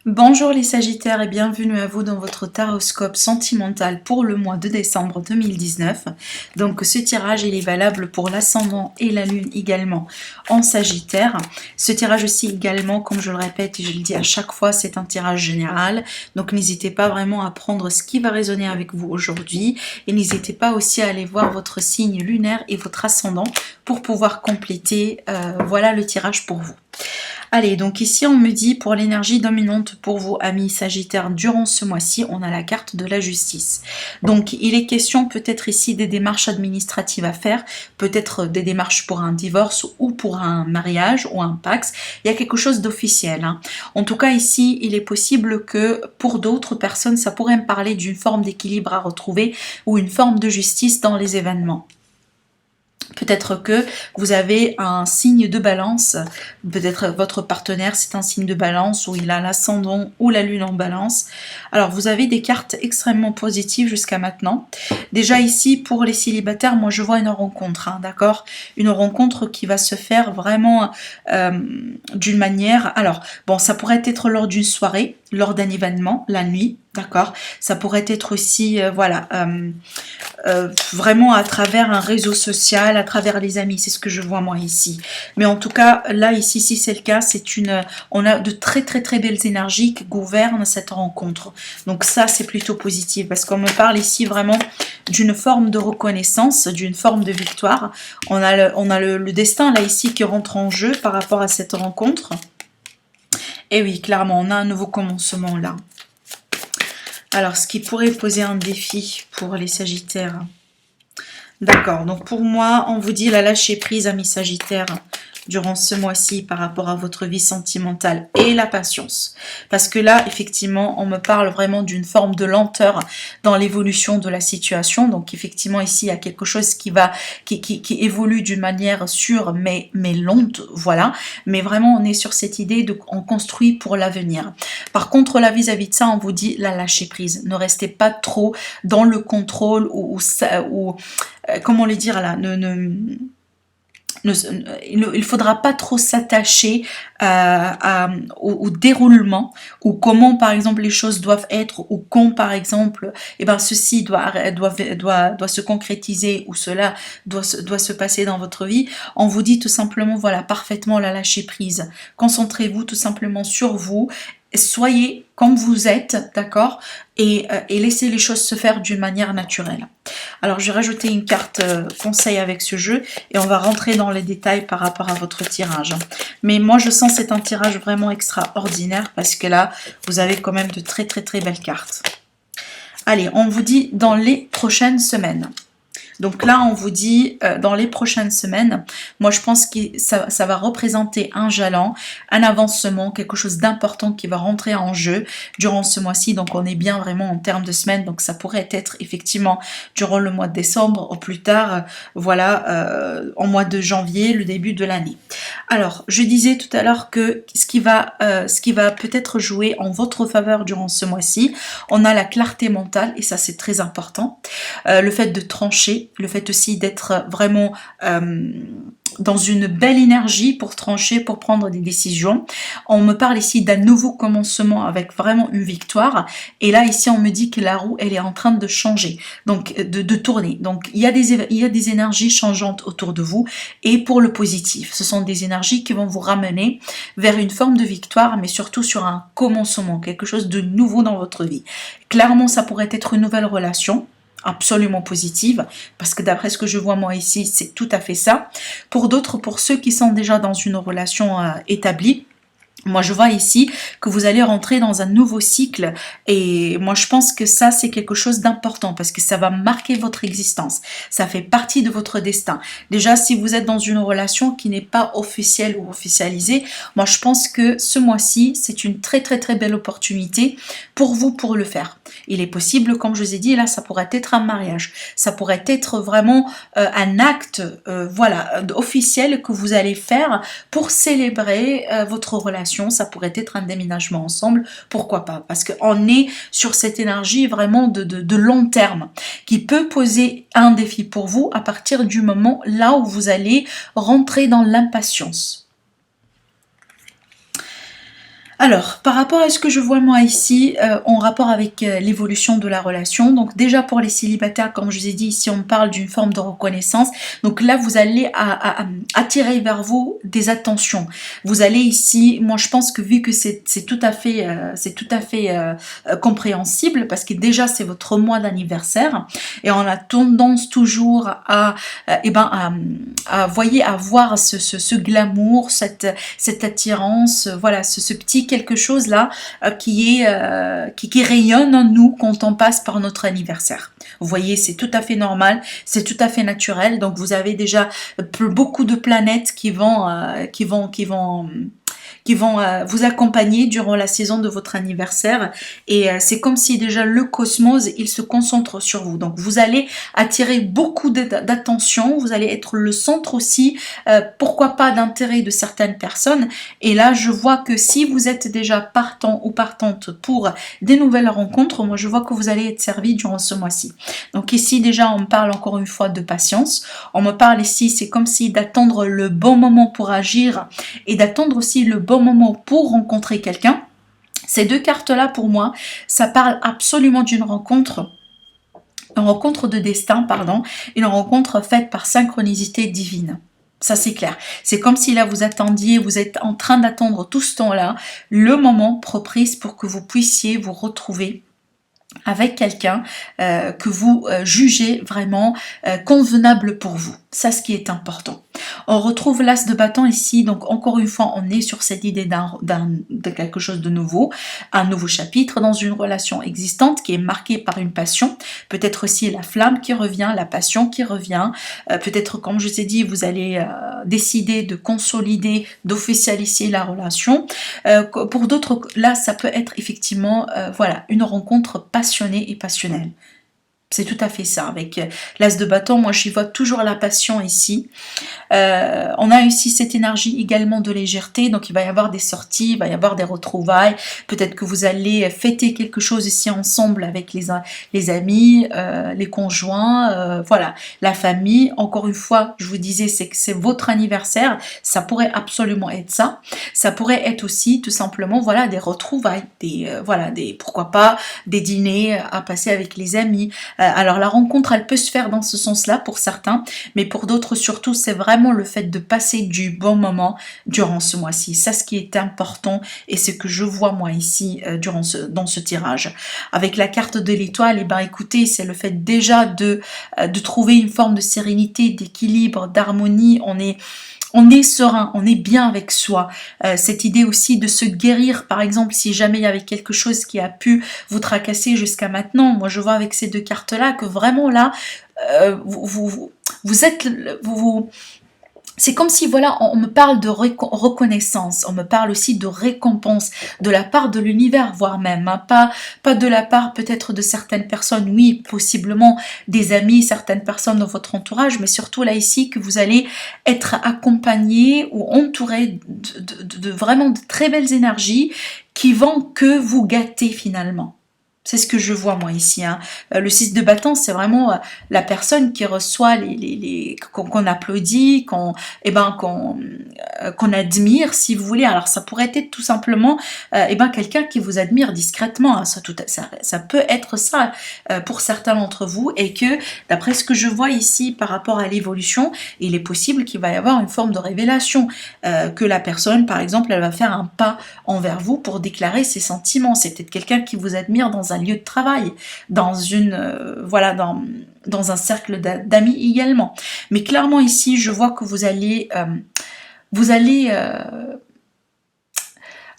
Bonjour les Sagittaires et bienvenue à vous dans votre taroscope sentimental pour le mois de décembre 2019. Donc ce tirage il est valable pour l'ascendant et la lune également en Sagittaire. Ce tirage aussi également, comme je le répète et je le dis à chaque fois, c'est un tirage général. Donc n'hésitez pas vraiment à prendre ce qui va résonner avec vous aujourd'hui et n'hésitez pas aussi à aller voir votre signe lunaire et votre ascendant pour pouvoir compléter voilà le tirage pour vous. Allez, donc ici on me dit pour l'énergie dominante pour vous, amis Sagittaires, durant ce mois-ci, on a la carte de la justice. Donc il est question peut-être ici des démarches administratives à faire, peut-être des démarches pour un divorce ou pour un mariage ou un pax. Il y a quelque chose d'officiel. En tout cas ici, il est possible que pour d'autres personnes, ça pourrait me parler d'une forme d'équilibre à retrouver ou une forme de justice dans les événements. Peut-être que vous avez un signe de balance, peut-être votre partenaire c'est un signe de balance ou il a l'ascendant ou la lune en balance. Alors vous avez des cartes extrêmement positives jusqu'à maintenant. Déjà ici pour les célibataires, moi je vois une rencontre, d'accord, une rencontre qui va se faire vraiment d'une manière, alors bon ça pourrait être lors d'une soirée, lors d'un événement, la nuit, d'accord, ça pourrait être aussi voilà vraiment à travers un réseau social, à travers les amis, c'est ce que je vois moi ici. Mais en tout cas, là ici, si c'est le cas, on a de très très très belles énergies qui gouvernent cette rencontre. Donc ça, c'est plutôt positif parce qu'on me parle ici vraiment d'une forme de reconnaissance, d'une forme de victoire. On a le destin là ici qui rentre en jeu par rapport à cette rencontre. Et oui, clairement, on a un nouveau commencement là. Alors, ce qui pourrait poser un défi pour les Sagittaires. D'accord, donc pour moi, on vous dit la lâcher prise, amis Sagittaires, durant ce mois-ci par rapport à votre vie sentimentale et la patience. Parce que là, effectivement, on me parle vraiment d'une forme de lenteur dans l'évolution de la situation. Donc effectivement, ici, il y a quelque chose qui évolue d'une manière sûre mais lente, voilà. Mais vraiment, on est sur cette idée de on construit pour l'avenir. Par contre, là, vis-à-vis de ça, on vous dit la lâcher prise. Ne restez pas trop dans le contrôle ou comment le dire là, il ne faudra pas trop s'attacher au déroulement ou comment par exemple les choses doivent être ou quand par exemple ceci doit se concrétiser ou cela doit se passer dans votre vie. On vous dit tout simplement voilà, parfaitement la lâcher prise. Concentrez-vous tout simplement sur vous. Soyez comme vous êtes, d'accord, et laissez les choses se faire d'une manière naturelle. Alors, je vais rajouter une carte conseil avec ce jeu et on va rentrer dans les détails par rapport à votre tirage. Mais moi, je sens que c'est un tirage vraiment extraordinaire parce que là, vous avez quand même de très très très belles cartes. Allez, on vous dit dans les prochaines semaines. Donc là, on vous dit dans les prochaines semaines, moi je pense que ça va représenter un jalon, un avancement, quelque chose d'important qui va rentrer en jeu durant ce mois-ci. Donc on est bien vraiment en termes de semaines. Donc ça pourrait être effectivement durant le mois de décembre ou plus tard, voilà, en mois de janvier, le début de l'année. Alors, je disais tout à l'heure que ce qui va peut-être jouer en votre faveur durant ce mois-ci, on a la clarté mentale et ça c'est très important. Le fait de trancher, le fait aussi d'être vraiment dans une belle énergie pour trancher, pour prendre des décisions. On me parle ici d'un nouveau commencement avec vraiment une victoire. Et là, ici, on me dit que la roue, elle est en train de changer, donc de tourner. Donc, il y a des énergies changeantes autour de vous et pour le positif. Ce sont des énergies qui vont vous ramener vers une forme de victoire, mais surtout sur un commencement, quelque chose de nouveau dans votre vie. Clairement, ça pourrait être une nouvelle relation, absolument positive, parce que d'après ce que je vois moi ici, c'est tout à fait ça. Pour d'autres, pour ceux qui sont déjà dans une relation établie, moi je vois ici que vous allez rentrer dans un nouveau cycle et moi je pense que ça c'est quelque chose d'important parce que ça va marquer votre existence, ça fait partie de votre destin. Déjà si vous êtes dans une relation qui n'est pas officielle ou officialisée, moi je pense que ce mois-ci c'est une très très très belle opportunité pour vous pour le faire. Il est possible, comme je vous ai dit, là ça pourrait être un mariage, ça pourrait être vraiment un acte voilà, officiel que vous allez faire pour célébrer votre relation. Ça pourrait être un déménagement ensemble, pourquoi pas, parce qu'on est sur cette énergie vraiment de long terme qui peut poser un défi pour vous à partir du moment là où vous allez rentrer dans l'impatience. Alors, par rapport à ce que je vois moi ici, en rapport avec l'évolution de la relation, donc déjà pour les célibataires, comme je vous ai dit, ici on parle d'une forme de reconnaissance, donc là vous allez attirer vers vous des attentions. Vous allez ici, moi je pense que vu que c'est tout à fait, compréhensible, parce que déjà c'est votre mois d'anniversaire, et on a tendance toujours voyez, à voir ce glamour, cette attirance, voilà, ce petit quelque chose là qui rayonne en nous quand on passe par notre anniversaire. Vous voyez, c'est tout à fait normal, c'est tout à fait naturel. Donc vous avez déjà beaucoup de planètes qui vont vous accompagner durant la saison de votre anniversaire, et c'est comme si déjà le cosmos il se concentre sur vous, donc vous allez attirer beaucoup d'attention, vous allez être le centre aussi, pourquoi pas d'intérêt de certaines personnes, et là je vois que si vous êtes déjà partant ou partante pour des nouvelles rencontres, moi je vois que vous allez être servi durant ce mois-ci. Donc ici déjà on me parle encore une fois de patience, on me parle ici, c'est comme si d'attendre le bon moment pour agir et d'attendre aussi le bon moment pour rencontrer quelqu'un. Ces deux cartes-là, pour moi, ça parle absolument d'une rencontre, une rencontre de destin, pardon, une rencontre faite par synchronicité divine. Ça c'est clair. C'est comme si là vous attendiez, vous êtes en train d'attendre tout ce temps-là, le moment propice pour que vous puissiez vous retrouver avec quelqu'un que vous jugez vraiment convenable pour vous. Ça, ce qui est important. On retrouve l'as de bâton ici, donc encore une fois, on est sur cette idée de quelque chose de nouveau, un nouveau chapitre dans une relation existante qui est marquée par une passion, peut-être aussi la flamme qui revient, la passion qui revient, peut-être comme je vous ai dit, vous allez décider de consolider, d'officialiser la relation. Pour d'autres, là, ça peut être effectivement, voilà, une rencontre passionnée et passionnelle. C'est tout à fait ça. Avec l'as de bâton, moi j'y vois toujours la passion ici. On a ici cette énergie également de légèreté, donc il va y avoir des sorties, il va y avoir des retrouvailles. Peut-être que vous allez fêter quelque chose ici ensemble avec les amis, les conjoints, voilà, la famille. Encore une fois, je vous disais, c'est que c'est votre anniversaire, ça pourrait absolument être ça. Ça pourrait être aussi tout simplement, voilà, des retrouvailles, pourquoi pas des dîners à passer avec les amis. Alors la rencontre, elle peut se faire dans ce sens-là pour certains, mais pour d'autres surtout, c'est vraiment le fait de passer du bon moment durant ce mois-ci. Ça, ce qui est important et ce que je vois moi ici dans ce tirage. Avec la carte de l'étoile, et écoutez, c'est le fait déjà de trouver une forme de sérénité, d'équilibre, d'harmonie. On est serein, on est bien avec soi. Cette idée aussi de se guérir, par exemple, si jamais il y avait quelque chose qui a pu vous tracasser jusqu'à maintenant. Moi, je vois avec ces deux cartes-là que vraiment là, c'est comme si, voilà, on me parle de reconnaissance, on me parle aussi de récompense de la part de l'univers, voire même, hein, pas de la part peut-être de certaines personnes, oui, possiblement des amis, certaines personnes dans votre entourage, mais surtout là ici que vous allez être accompagné ou entouré de vraiment de très belles énergies qui vont que vous gâter finalement. C'est ce que je vois moi ici. Hein. Le 6 de bâton, c'est vraiment la personne qui reçoit qu'on applaudit, qu'on admire, si vous voulez. Alors ça pourrait être tout simplement quelqu'un qui vous admire discrètement. Hein. Ça peut être ça pour certains d'entre vous, et que d'après ce que je vois ici par rapport à l'évolution, il est possible qu'il va y avoir une forme de révélation, que la personne, par exemple, elle va faire un pas envers vous pour déclarer ses sentiments. C'est peut-être quelqu'un qui vous admire dans un lieu de travail, dans un cercle d'amis également. Mais clairement ici, je vois que vous allez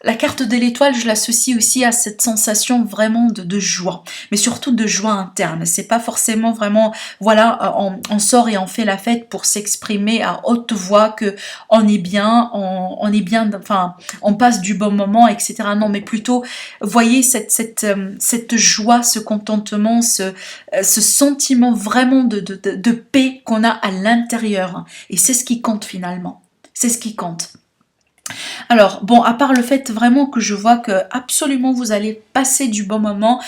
la carte de l'étoile, je l'associe aussi à cette sensation vraiment de joie, mais surtout de joie interne. C'est pas forcément vraiment, voilà, on sort et on fait la fête pour s'exprimer à haute voix que on est bien, enfin, on passe du bon moment, etc. Non, mais plutôt, voyez cette joie, ce contentement, ce sentiment vraiment de paix qu'on a à l'intérieur. Et c'est ce qui compte finalement. C'est ce qui compte. Alors, bon, à part le fait vraiment que je vois que absolument vous allez passer du bon moment,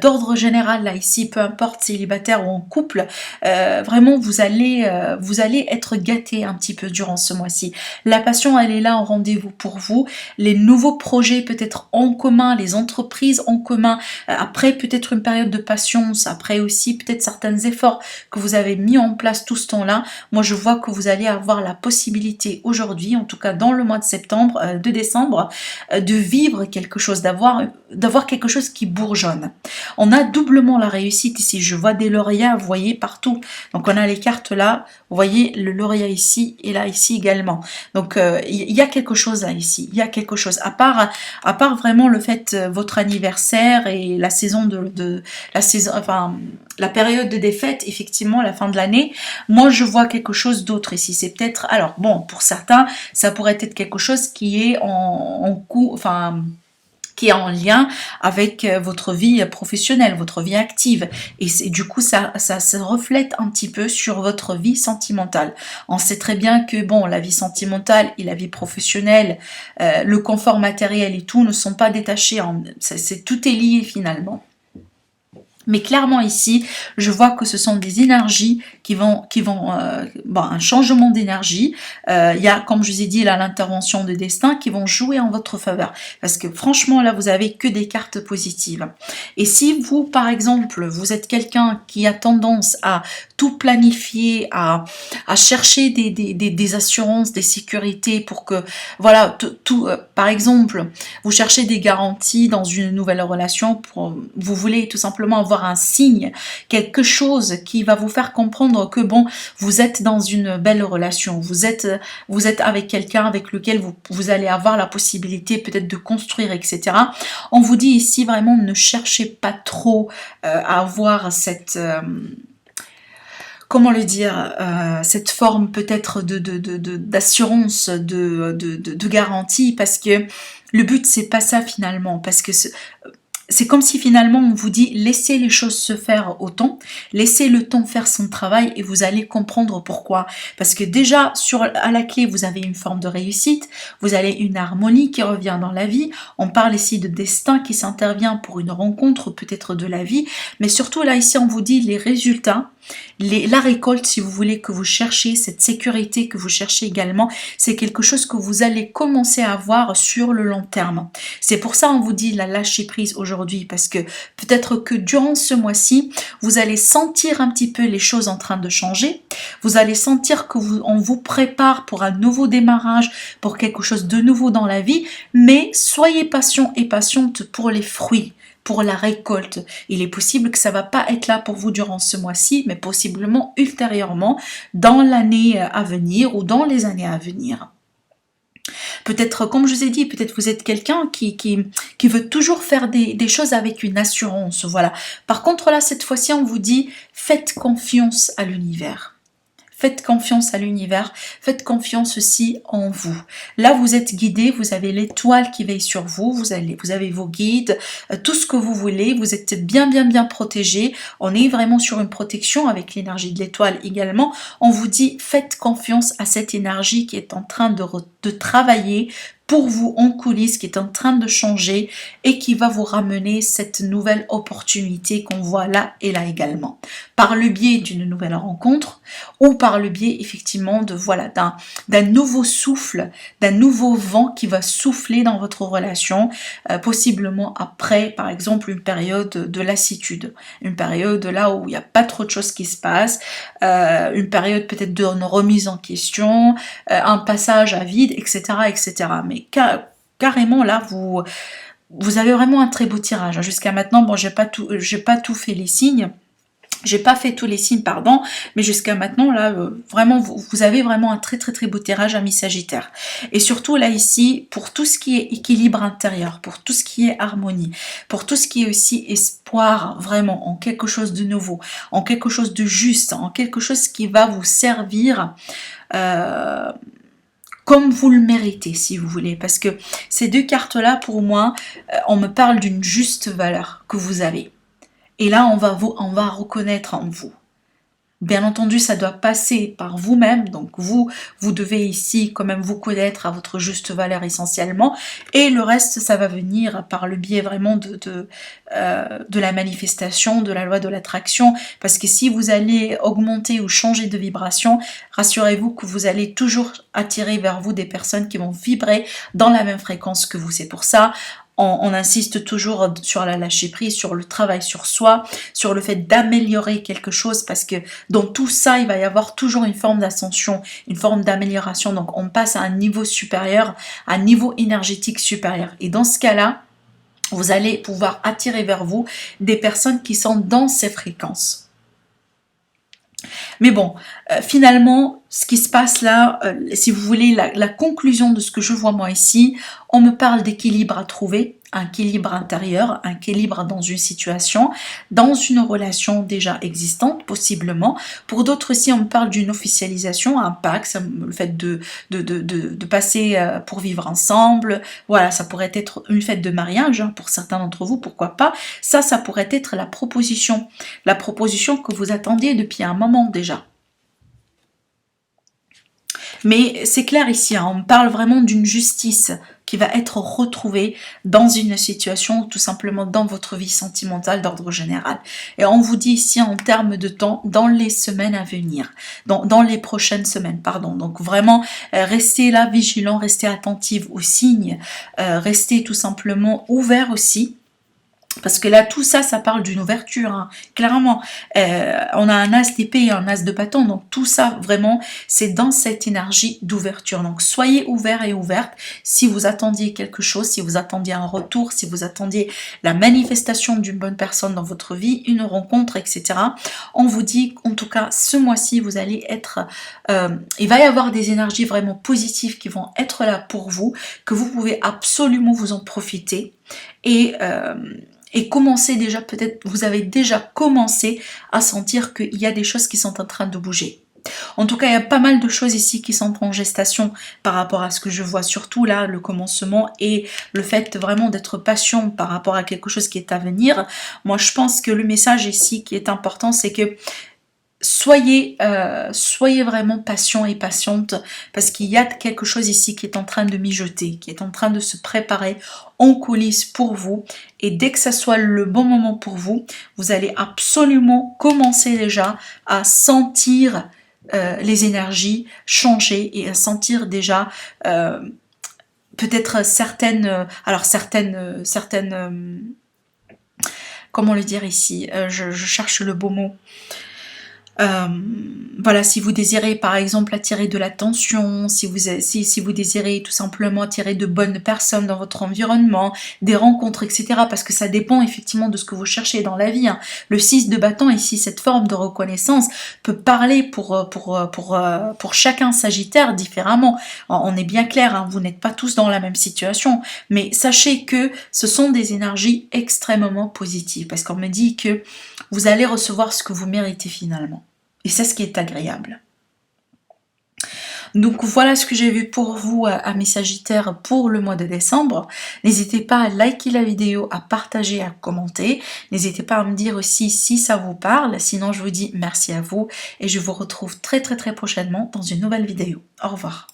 d'ordre général là ici, peu importe célibataire ou en couple, vraiment vous allez être gâté un petit peu durant ce mois-ci. La passion, elle est là en rendez-vous pour vous. Les nouveaux projets peut-être en commun, les entreprises en commun, après peut-être une période de patience, après aussi peut-être certains efforts que vous avez mis en place tout ce temps-là. Moi, je vois que vous allez avoir la possibilité aujourd'hui, en tout cas dans le mois de septembre, de décembre, de vivre quelque chose, d'avoir quelque chose qui bourgeonne. On a doublement la réussite ici. Je vois des lauréats, vous voyez, partout. Donc on a les cartes là, vous voyez le lauréat ici et là ici également. Donc il y a quelque chose là ici. Il y a quelque chose. À part vraiment le fait votre anniversaire et la saison la saison, enfin la période de défaite, effectivement, la fin de l'année. Moi, je vois quelque chose d'autre ici. C'est peut-être, alors bon, pour certains, ça pourrait être quelque chose qui est enfin, qui est en lien avec votre vie professionnelle, votre vie active. Et du coup, ça se reflète un petit peu sur votre vie sentimentale. On sait très bien que, bon, la vie sentimentale et la vie professionnelle, le confort matériel et tout ne sont pas détachés. Tout est lié finalement. Mais clairement ici, je vois que ce sont des énergies bon, un changement d'énergie. Il y a, comme je vous ai dit, là, l'intervention de destin qui vont jouer en votre faveur. Parce que franchement, là, vous avez que des cartes positives. Et si vous, par exemple, vous êtes quelqu'un qui a tendance à tout planifier, à chercher des assurances, des sécurités pour que, voilà, par exemple, vous cherchez des garanties dans une nouvelle relation, vous voulez tout simplement avoir un signe, quelque chose qui va vous faire comprendre que bon, vous êtes dans une belle relation, vous êtes avec quelqu'un avec lequel vous allez avoir la possibilité peut-être de construire, etc. On vous dit ici vraiment ne cherchez pas trop à avoir cette comment le dire, cette forme peut-être d'assurance, de garantie, parce que le but c'est pas ça finalement, parce que c'est comme si finalement on vous dit laissez les choses se faire au temps, laissez le temps faire son travail et vous allez comprendre pourquoi. Parce que déjà à la clé vous avez une forme de réussite, vous avez une harmonie qui revient dans la vie. On parle ici de destin qui s'intervient pour une rencontre peut-être de la vie, mais surtout là ici on vous dit les résultats. La récolte, si vous voulez, que vous cherchez, cette sécurité que vous cherchez également, c'est quelque chose que vous allez commencer à avoir sur le long terme. C'est pour ça on vous dit la lâcher prise aujourd'hui, parce que peut-être que durant ce mois-ci, vous allez sentir un petit peu les choses en train de changer. Vous allez sentir que on vous prépare pour un nouveau démarrage, pour quelque chose de nouveau dans la vie, mais soyez patient et patiente pour les fruits, pour la récolte. Il est possible que ça va pas être là pour vous durant ce mois-ci, mais possiblement ultérieurement dans l'année à venir ou dans les années à venir. Peut-être, comme je vous ai dit, peut-être vous êtes quelqu'un qui veut toujours faire des choses avec une assurance, voilà. Par contre là, cette fois-ci, on vous dit, faites confiance à l'univers. Faites confiance à l'univers, faites confiance aussi en vous. Là, vous êtes guidé, vous avez l'étoile qui veille sur vous, vous avez vos guides, tout ce que vous voulez, vous êtes bien protégé. On est vraiment sur une protection avec l'énergie de l'étoile également. On vous dit, faites confiance à cette énergie qui est en train de travailler pour vous en coulisses, qui est en train de changer et qui va vous ramener cette nouvelle opportunité qu'on voit là et là également. Par le biais d'une nouvelle rencontre ou par le biais effectivement de voilà d'un nouveau souffle, d'un nouveau vent qui va souffler dans votre relation, possiblement après par exemple une période de lassitude, une période là où il n'y a pas trop de choses qui se passent, une période peut-être de remise en question, un passage à vide, etc. etc. Mais carrément là vous avez vraiment un très beau tirage. Jusqu'à maintenant, bon, j'ai pas tout fait les signes. J'ai pas fait tous les signes, pardon, mais jusqu'à maintenant, là, vraiment, vous avez vraiment un très beau tirage, ami Sagittaire. Et surtout, là, ici, pour tout ce qui est équilibre intérieur, pour tout ce qui est harmonie, pour tout ce qui est aussi espoir, vraiment, en quelque chose de nouveau, en quelque chose de juste, en quelque chose qui va vous servir comme vous le méritez, si vous voulez. Parce que ces deux cartes-là, pour moi, on me parle d'une juste valeur que vous avez. Et là, on va reconnaître en vous. Bien entendu, ça doit passer par vous-même, donc vous devez ici quand même vous connaître à votre juste valeur essentiellement, et le reste, ça va venir par le biais vraiment de la manifestation, de la loi de l'attraction, parce que si vous allez augmenter ou changer de vibration, rassurez-vous que vous allez toujours attirer vers vous des personnes qui vont vibrer dans la même fréquence que vous. C'est pour ça, on insiste toujours sur la lâcher prise, sur le travail sur soi, sur le fait d'améliorer quelque chose, parce que dans tout ça, il va y avoir toujours une forme d'ascension, une forme d'amélioration. Donc on passe à un niveau supérieur, à un niveau énergétique supérieur. Et dans ce cas-là, vous allez pouvoir attirer vers vous des personnes qui sont dans ces fréquences. Mais bon, finalement, ce qui se passe là, si vous voulez, la conclusion de ce que je vois moi ici, on me parle d'équilibre à trouver, un équilibre intérieur, un équilibre dans une situation, dans une relation déjà existante, possiblement. Pour d'autres aussi, on me parle d'une officialisation, un pacte, le fait de passer pour vivre ensemble. Voilà, ça pourrait être une fête de mariage, hein, pour certains d'entre vous, pourquoi pas. Ça pourrait être la proposition que vous attendiez depuis un moment déjà. Mais c'est clair ici, hein, on parle vraiment d'une justice qui va être retrouvée dans une situation, tout simplement dans votre vie sentimentale d'ordre général. Et on vous dit ici en termes de temps, dans les semaines à venir, dans les prochaines semaines, pardon. Donc vraiment, restez là vigilant, restez attentive aux signes, restez tout simplement ouvert aussi. Parce que là, tout ça, ça parle d'une ouverture, hein. Clairement. On a un as d'épée et un as de bâton, donc tout ça, vraiment, c'est dans cette énergie d'ouverture. Donc soyez ouverts et ouvertes si vous attendiez quelque chose, si vous attendiez un retour, si vous attendiez la manifestation d'une bonne personne dans votre vie, une rencontre, etc. On vous dit, en tout cas, ce mois-ci, vous allez être... il va y avoir des énergies vraiment positives qui vont être là pour vous, que vous pouvez absolument vous en profiter. Et commencer déjà, peut-être vous avez déjà commencé à sentir qu'il y a des choses qui sont en train de bouger. En tout cas, il y a pas mal de choses ici qui sont en gestation par rapport à ce que je vois, surtout là, le commencement et le fait vraiment d'être patient par rapport à quelque chose qui est à venir. Moi, je pense que le message ici qui est important, c'est que soyez vraiment patient et patiente, parce qu'il y a quelque chose ici qui est en train de mijoter, qui est en train de se préparer en coulisses pour vous, et dès que ça soit le bon moment pour vous, vous allez absolument commencer déjà à sentir les énergies changer et à sentir déjà peut-être certaines comment le dire ici, je cherche le beau mot. Voilà, si vous désirez par exemple attirer de l'attention, si vous désirez tout simplement attirer de bonnes personnes dans votre environnement, des rencontres, etc. Parce que ça dépend effectivement de ce que vous cherchez dans la vie, hein. Le 6 de bâton ici, cette forme de reconnaissance peut parler pour chacun Sagittaire différemment. On est bien clair, hein, vous n'êtes pas tous dans la même situation, mais sachez que ce sont des énergies extrêmement positives, parce qu'on me dit que vous allez recevoir ce que vous méritez finalement. Et c'est ce qui est agréable. Donc voilà ce que j'ai vu pour vous, mes Sagittaires, pour le mois de décembre. N'hésitez pas à liker la vidéo, à partager, à commenter. N'hésitez pas à me dire aussi si ça vous parle. Sinon, je vous dis merci à vous et je vous retrouve très prochainement dans une nouvelle vidéo. Au revoir.